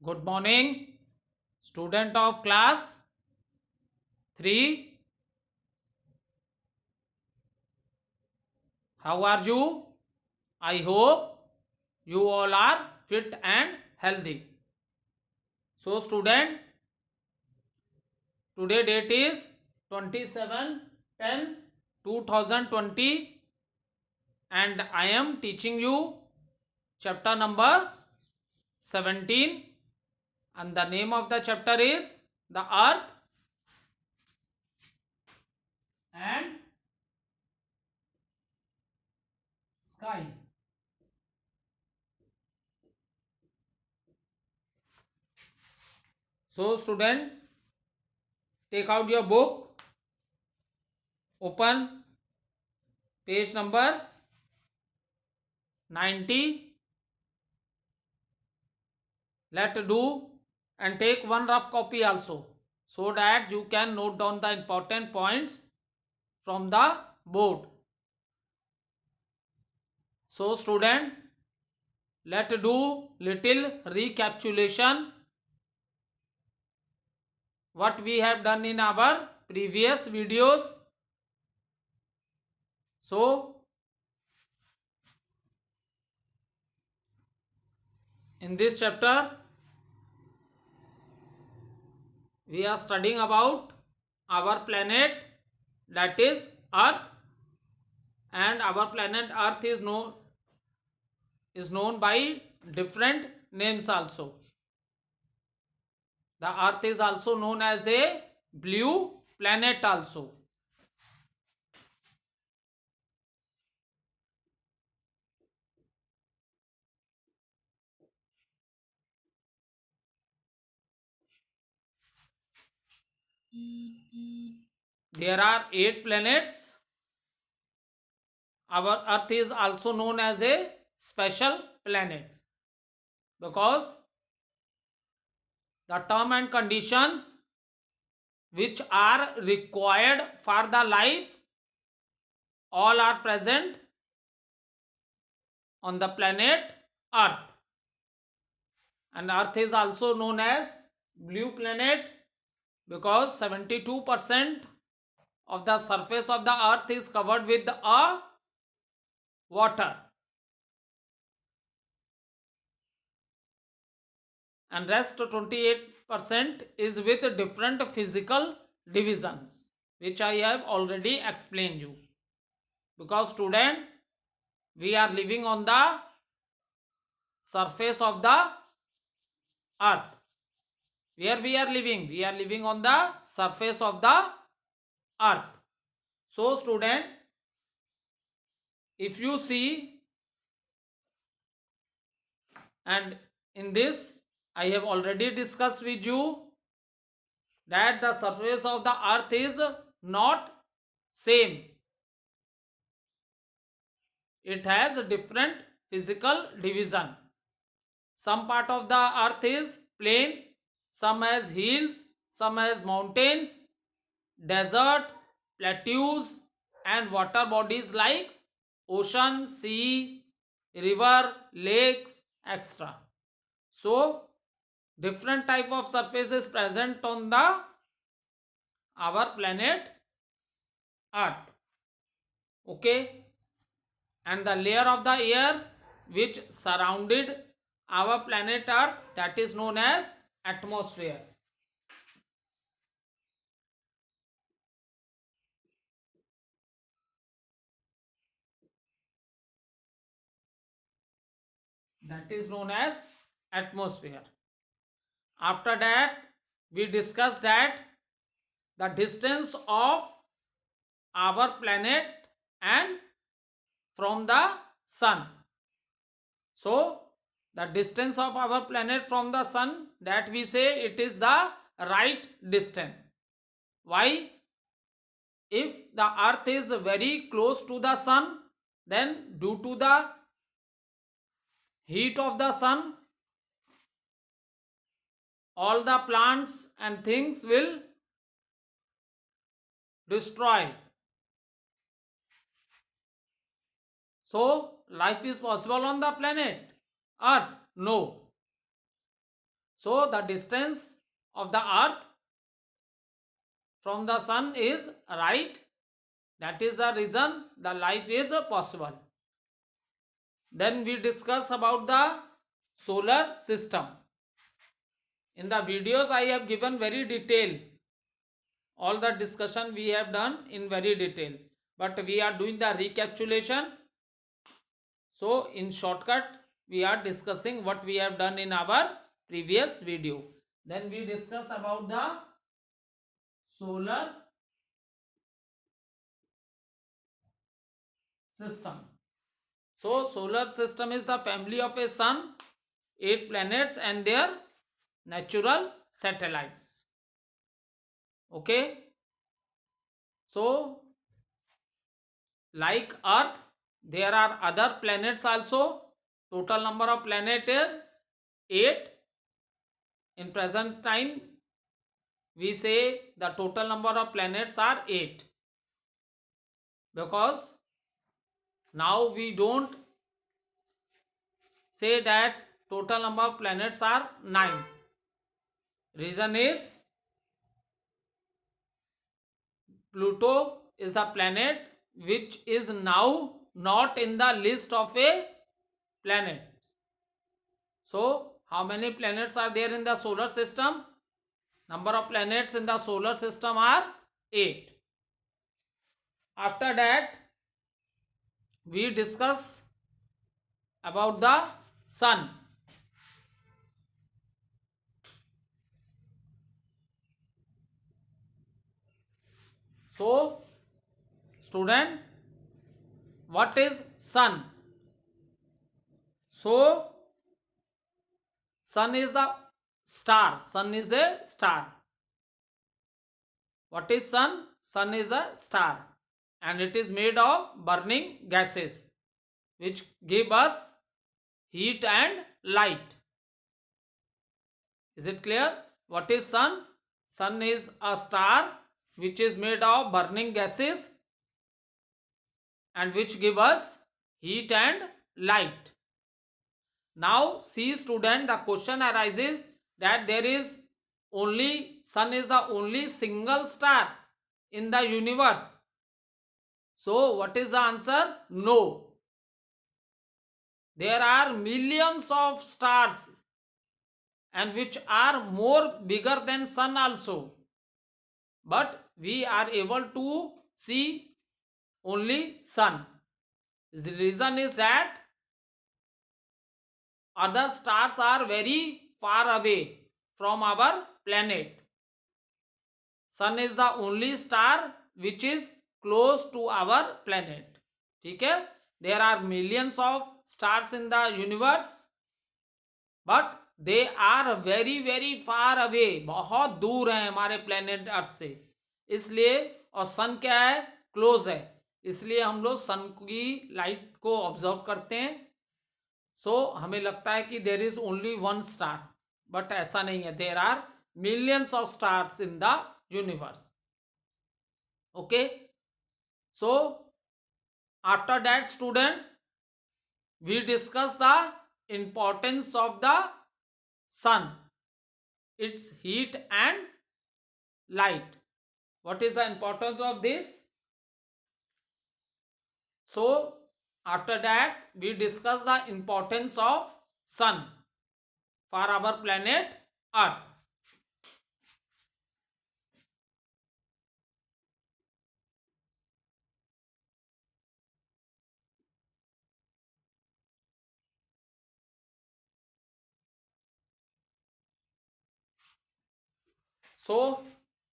Good morning, student of class 3. How are you? I hope you all are fit and healthy. So, student, today date is 27/10/2020 and I am teaching you chapter number 17 and the name of the chapter is the earth and sky. So, student, take out your book, open page number 90. Let do and take one rough copy also so that you can note down the important points from the board. So student, let do little recapitulation what we have done in our previous videos. So in this chapter we are studying about our planet, that is earth, and our planet earth is known by different names also. The earth is also known as a blue planet also. There are 8 planets. Our earth is also known as a special planet because the term and conditions which are required for the life all are present on the planet earth, and earth is also known as blue planet because 72% of the surface of the earth is covered with a water and rest 28% is with different physical divisions, which I have already explained you. Because student, we are living on the surface of the earth. Where we are living? We are living on the surface of the earth. So student, if you see, and in this I have already discussed with you that the surface of the earth is not same. It has a different physical division. Some part of the earth is plain, some has hills, some has mountains, desert, plateaus, and water bodies like ocean, sea, river, lakes, etc. So different type of surfaces present on the our planet earth. Okay, and the layer of the air which surrounded our planet earth, that is known as atmosphere. That is known as atmosphere. After that we discussed that the distance of our planet and from the sun. So the distance of our planet from the sun, that we say it is the right distance. Why? If the earth is very close to the sun, then due to the heat of the sun, all the plants and things will destroy. So life is possible on the planet earth? No. So the distance of the earth from the sun is right. That is the reason the life is possible. Then we discuss about the solar system. In the videos I have given very detail. All the discussion we have done in very detail. But we are doing the recapitulation. So in shortcut we are discussing what we have done in our previous video. Then we discuss about the solar system. So solar system is the family of a sun, 8 planets and their natural satellites. Okay. So like earth, there are other planets also. Total number of planets is 8. In present time we say the total number of planets are 8, because now we don't say that total number of planets are 9. Reason is Pluto is the planet which is now not in the list of a planet. So how many planets are there in the solar system? Number of planets in the solar system are 8. After that we discuss about the sun. So student, what is sun? So sun is the star. Sun is a star. What is sun? Sun is a star and it is made of burning gases which give us heat and light. Is it clear? What is sun? Sun is a star which is made of burning gases and which give us heat and light. Now see student, the question arises that there is only sun is the only single star in the universe. So what is the answer? No. There are millions of stars and which are more bigger than sun also. But we are able to see only sun. The reason is that other stars are very far away from our planet. Sun is the only star which is close to our planet. ठीक है? There are millions of stars in the universe, but they are very very far away. बहुत दूर हैं हमारे planet अर्थ से. इसलिए और sun क्या है? क्लोज है. इसलिए हम लोग सन की लाइट को ऑब्जर्व करते हैं. सो हमें लगता है कि there is only one star, but ऐसा नहीं है. There are millions of stars in the universe. Okay. So after that student we discuss the importance of the sun, its heat and light. What is the importance of this? So after that we discuss the importance of sun for our planet earth. So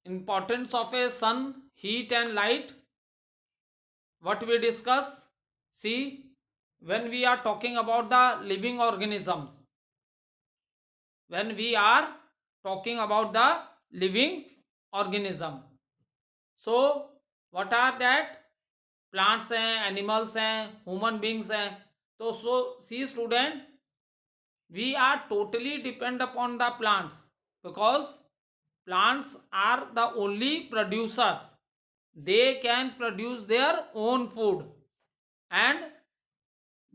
importance of a sun, heat and light, what we discuss. See, when we are talking about the living organisms, when we are talking about the living organism, so what are that? Plants हैं, animals हैं, human beings हैं. तो so see student, we are totally depend upon the plants, because plants are the only producers. They can produce their own food and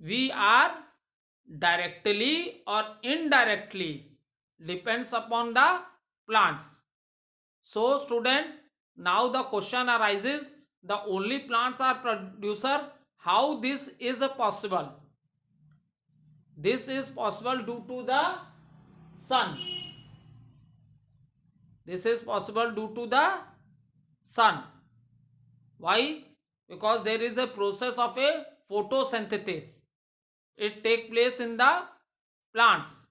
we are directly or indirectly depends upon the plants. So student, now the question arises, the only plants are producer. How this is possible? This is possible due to the sun. This is possible due to the sun. Why? Because there is a process of a photosynthesis. It takes place in the plants.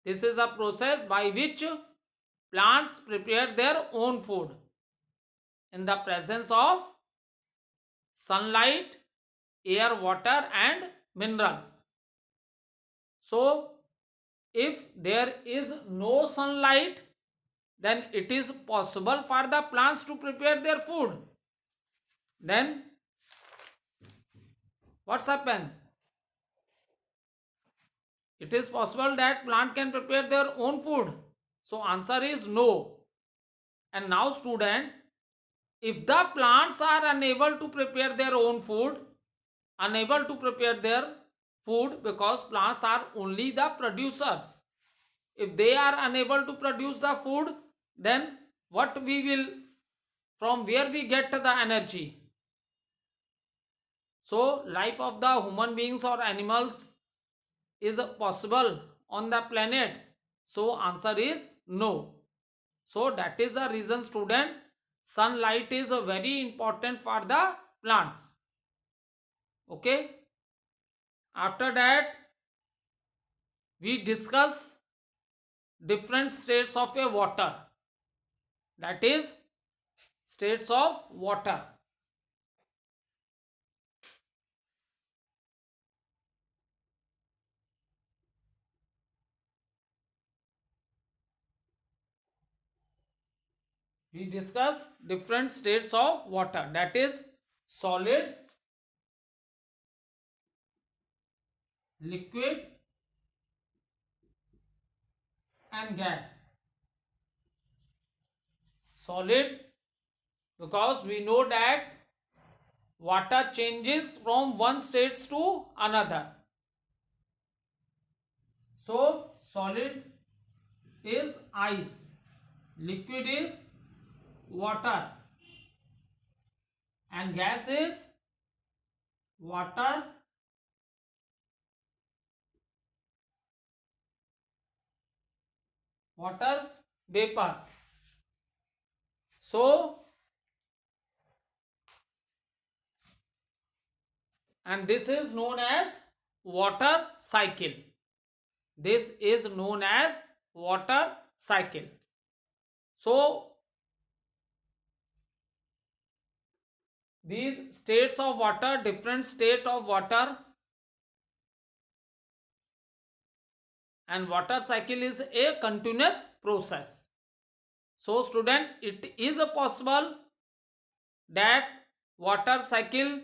This is a process by which plants prepare their own food in the presence of sunlight, air, water, and minerals. So, if there is no sunlight, then it is possible for the plants to prepare their food. Then, what's happened? It is possible that plant can prepare their own food. So, answer is no. And now, student, if the plants are unable to prepare their own food, unable to prepare their food because plants are only the producers. If they are unable to produce the food, then what we will, from where we get the energy? So life of the human beings or animals is possible on the planet. So answer is no. So that is the reason, student, sunlight is very important for the plants. Okay. After that, we discuss different states of a water, that is states of water. We discuss different states of water, that is solid, liquid, and gas. Solid, because we know that water changes from one state to another. So solid is ice, liquid is water, and gas is water, water vapor. So, and this is known as water cycle. This is known as water cycle. So, these states of water, different state of water, and water cycle is a continuous process. So student, it is possible that water cycle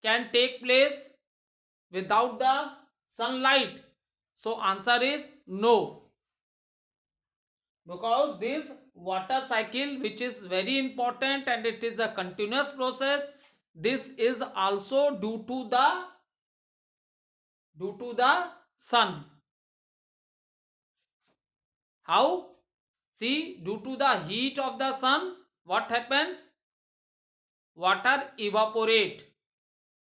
can take place without the sunlight. So answer is no, because this water cycle, which is very important and it is a continuous process, this is also due to the sun. How? See, due to the heat of the sun, what happens? Water evaporate.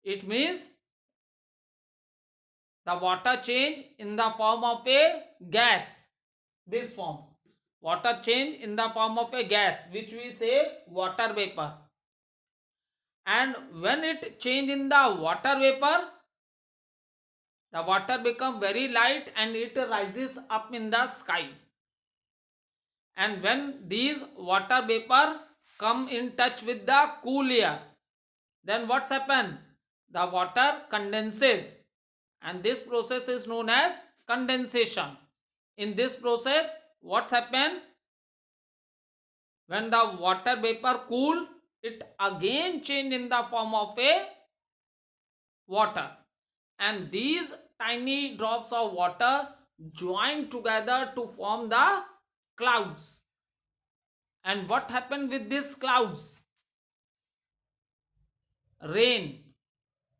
It means the water change in the form of a gas. This form. Water change in the form of a gas, which we say water vapor. And when it change in the water vapor, the water become very light and it rises up in the sky. And when these water vapor come in touch with the cool air, then what's happen? The water condenses, and this process is known as condensation. In this process, what's happen? When the water vapor cool, it again change in the form of a water, and these tiny drops of water join together to form the clouds. And what happened with these clouds? Rain.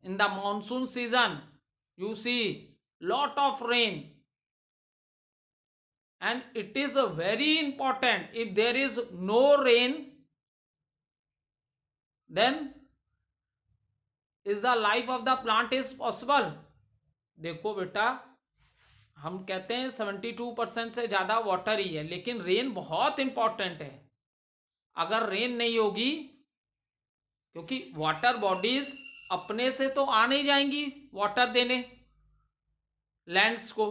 In the monsoon season, you see lot of rain, and it is a very important. If there is no rain, then is the life of the plant is possible? देखो बेटा, हम कहते हैं 72% से ज्यादा water ही है, लेकिन rain बहुत इंपॉर्टेंट है. अगर रेन नहीं होगी, क्योंकि वाटर बॉडीज अपने से तो आ नहीं जाएंगी वाटर देने लैंड्स को.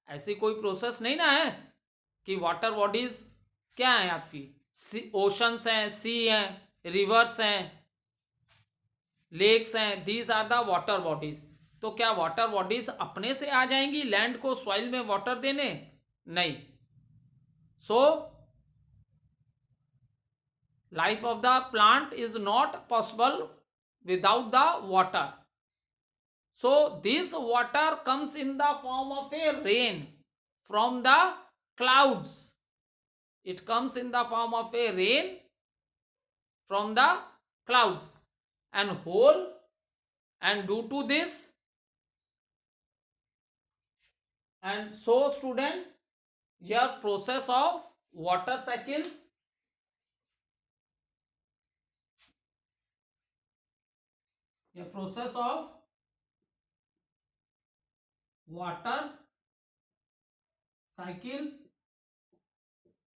ऐसी कोई प्रोसेस नहीं ना है कि वाटर बॉडीज क्या है आपकी, ओशंस हैं, सी हैं, रिवर्स हैं, लेक्स हैं, these are the water bodies. तो क्या वाटर बॉडीज अपने से आ जाएंगी लैंड को सॉइल में वाटर देने? नहीं. सो life of the plant is not possible without the water. So this water comes in the form of a rain from the clouds. It comes in the form of a rain from the clouds, and whole, and due to this, and so student, your process of water cycle, a process of water cycle,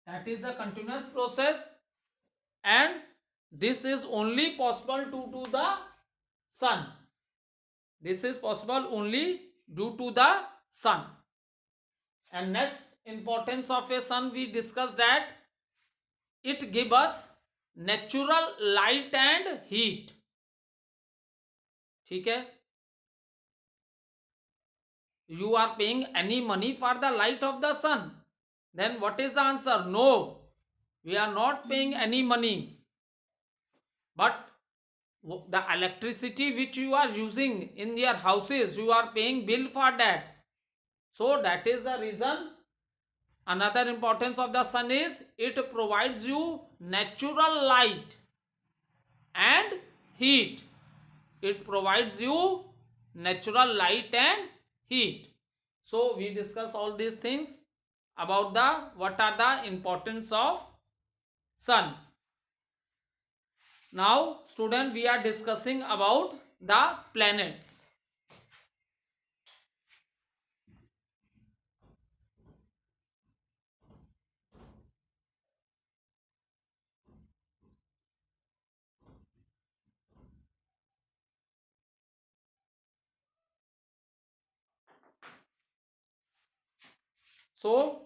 that is a continuous process, and this is only possible due to the sun. This is possible only due to the sun. And next importance of a sun, we discussed that it gives us natural light and heat. ठीक है. You are paying any money for the light of the sun? Then what is the answer? No, we are not paying any money. But the electricity which you are using in your houses, you are paying bill for that. So that is the reason. Another importance of the sun is it provides you natural light and heat. It provides you natural light and heat. So we discuss all these things about the what are the importance of sun. Now student, we are discussing about the planets. So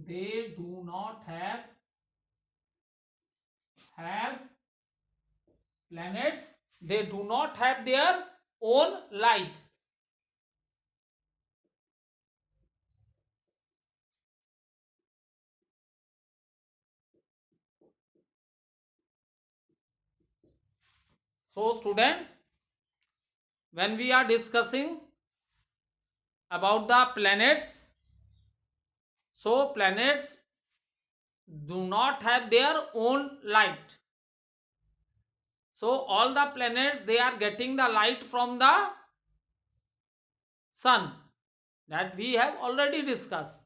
they do not have planets, they do not have their own light. So student, when we are discussing about the planets, so planets do not have their own light. So all the planets, they are getting the light from the sun, that we have already discussed.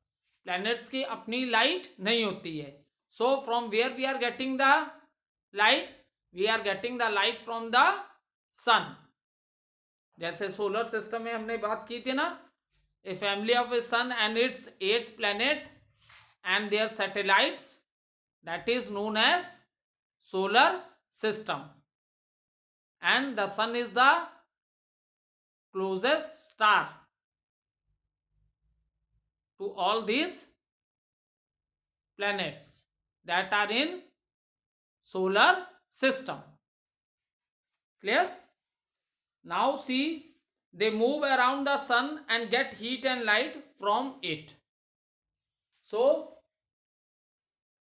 Planets की अपनी light नहीं होती है. So from where we are getting the light? We are getting the light from the sun. जैसे solar system में हमने बात की थी ना, a family of a sun and its 8 planet and their satellites, that is known as solar system, and the sun is the closest star to all these planets that are in solar system. Clear? Now see, they move around the sun and get heat and light from it. So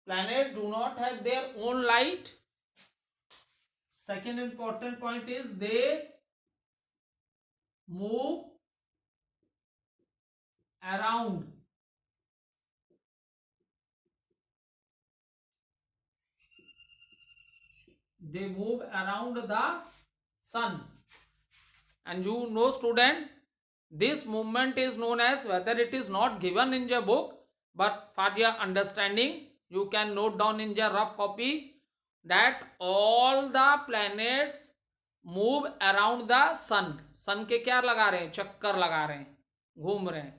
planets do not have their own light. Second important point is they move around they move around the sun. And you know, student, this movement is known as, whether it is not given in your book, but for your understanding you can note down in your rough copy, that all the planets move around the sun. sun के क्या लगा रहे हैं, चक्कर लगा रहे हैं, घूम रहे हैं.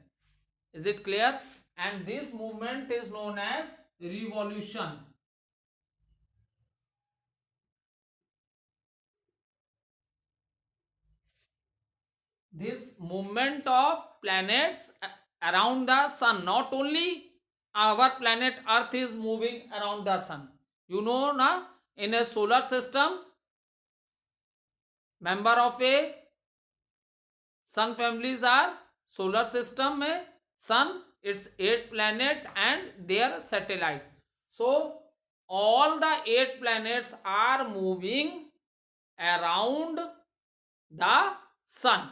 Is it clear? And this movement is known as revolution. This movement of planets around the sun, not only our planet earth is moving around the sun. You know na, in a solar system, member of a sun families are solar system में sun, its 8 planet and their satellites. So all the 8 planets are moving around the sun.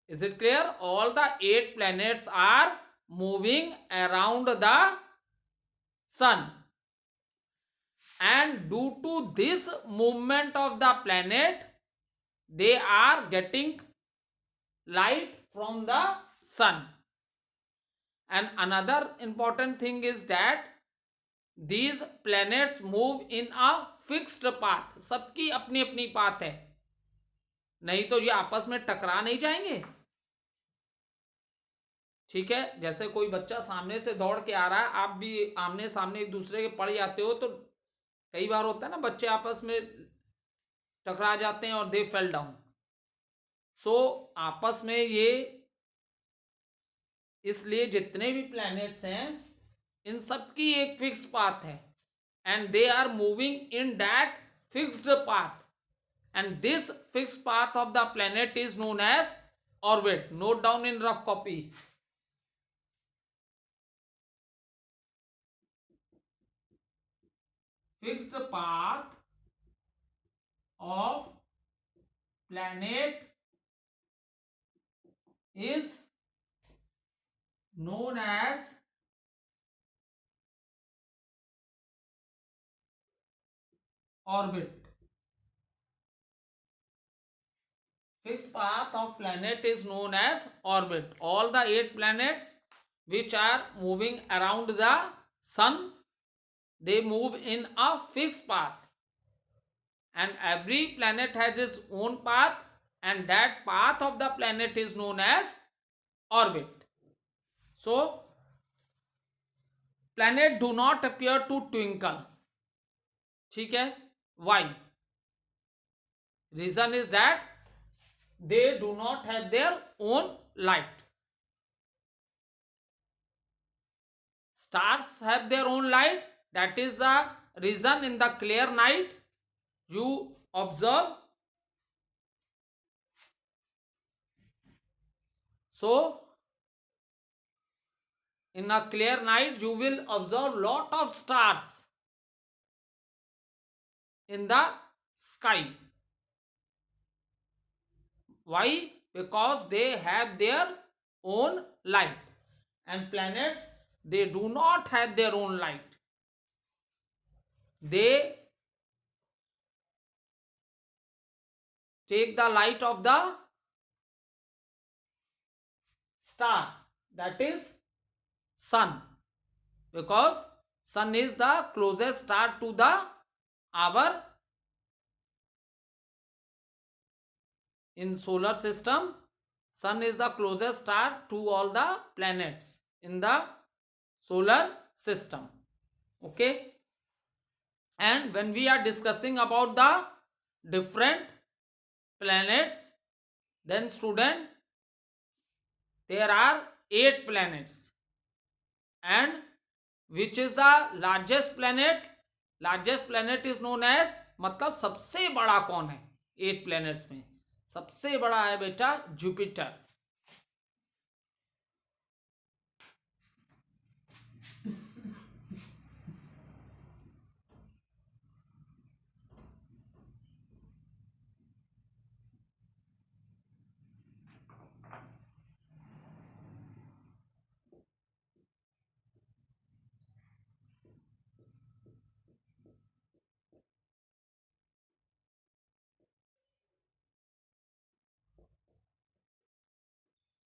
Is it clear? All the 8 planets are moving around the sun. And due to this movement of the planet, they are getting light from the sun. And another important thing is that these planets move in a fixed path. सबकी अपनी अपनी path है, नहीं तो ये आपस में टकरा नहीं जाएंगे. ठीक है, जैसे कोई बच्चा सामने से दौड़ के आ रहा है, आप भी आमने सामने एक दूसरे के पड़ जाते हो, तो कई बार होता है ना, बच्चे आपस में टकरा जाते हैं और दे फेल डाउन. सो आपस में ये, इसलिए जितने भी प्लैनेट्स हैं इन सब की एक फिक्स पाथ है, and they are moving in that fixed path. And this fix path of the planet is known as orbit. Note down in rough copy. Fixed path of planet is known as orbit. Fixed path of planet is known as orbit. All the 8 planets which are moving around the sun, they move in a fixed path, and every planet has its own path, and that path of the planet is known as orbit. So planet do not appear to twinkle. ठीक है, why? Reason is that they do not have their own light. Stars have their own light. That is the reason in the clear night you observe. So in a clear night you will observe lot of stars in the sky. Why? Because they have their own light, and planets, they do not have their own light. They take the light of the star, that is sun, because sun is the closest star to the our in solar system. Sun is the closest star to all the planets in the solar system. Okay, and when we are discussing about the different planets, then student, there are 8 planets. And which is the largest planet? Largest planet is known as, मतलब सबसे बड़ा कौन है 8 planets में? सबसे बड़ा है बेटा Jupiter.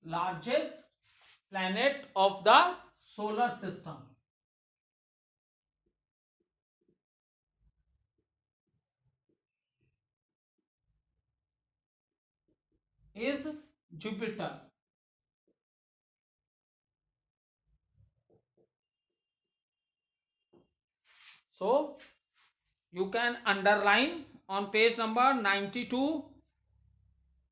largest planet of the solar system is Jupiter. So you can underline on page number 92.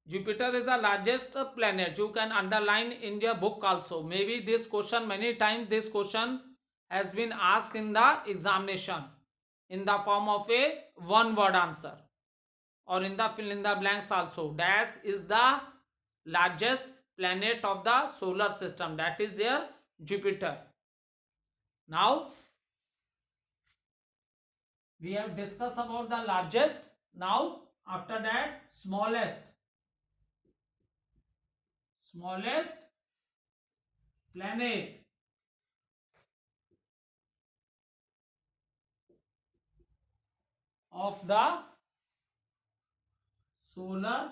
Jupiter is the largest planet. You can underline in your book also. Maybe this question, many times this question has been asked in the examination in the form of a one word answer, or in the fill in the blanks also. Dash is the largest planet of the solar system, that is here Jupiter. Now we have discussed about the largest. Now after that, smallest planet of the solar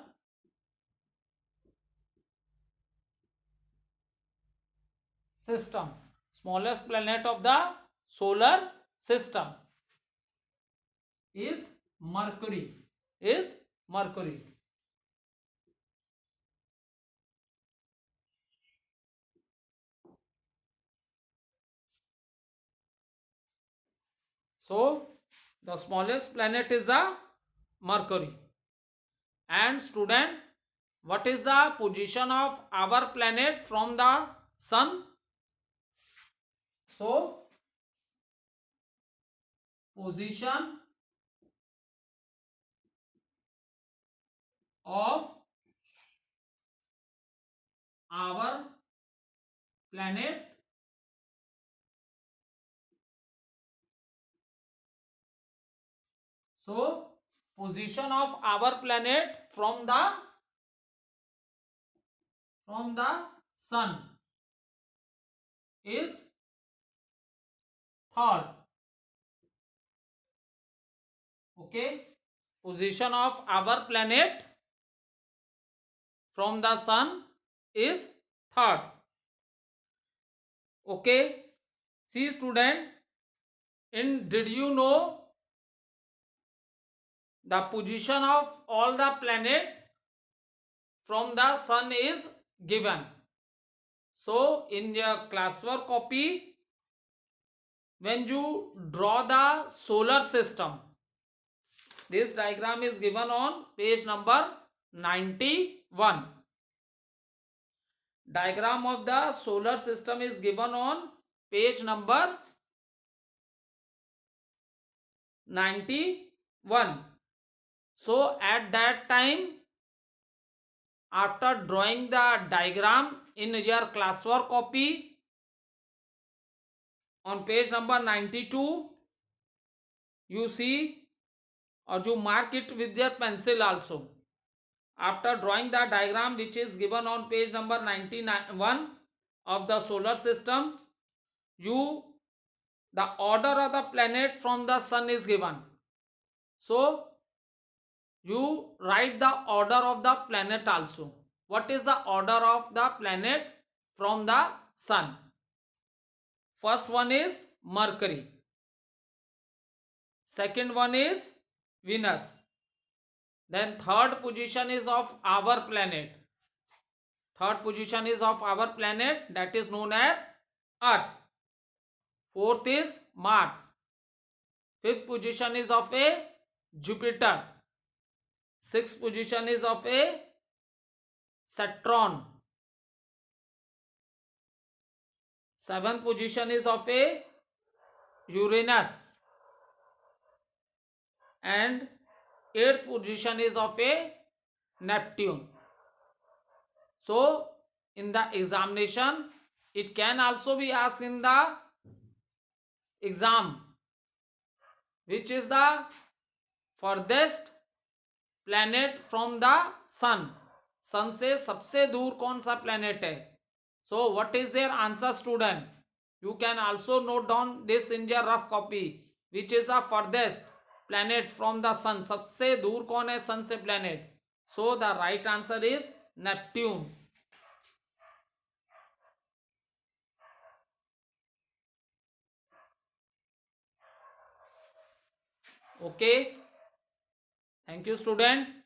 system. Smallest planet of the solar system is Mercury. So the smallest planet is the Mercury. And student, what is the position of our planet from the sun? So position of our planet position of our planet from the sun is third. Okay, position of our planet from the sun is third. Okay, see student, did you know the position of all the planet from the sun is given? So in your classwork copy, when you draw the solar system, this diagram is given on page number 91. Diagram of the solar system is given on page number 91. So at that time, after drawing the diagram in your classwork copy on page number 92, you see, or you mark it with your pencil also. After drawing the diagram which is given on page number 91 of the solar system, the order of the planet from the sun is given. So you write the order of the planet also. What is the order of the planet from the sun? First one is Mercury. Second one is Venus. Then third position is of our planet. Third position is of our planet, that is known as Earth. Fourth is Mars. Fifth position is of a Jupiter. Sixth position is of a Saturn. Seventh position is of a Uranus. And eighth position is of a Neptune. So in the examination, it can also be asked in the exam, which is the furthest planet from the sun. सन से सबसे दूर कौन सा planet है? So what is their answer, student? You can also note down this in your rough copy. Which is the furthest planet from the sun? सबसे दूर कौन है sun से planet? So the right answer is Neptune. Okay, thank you student.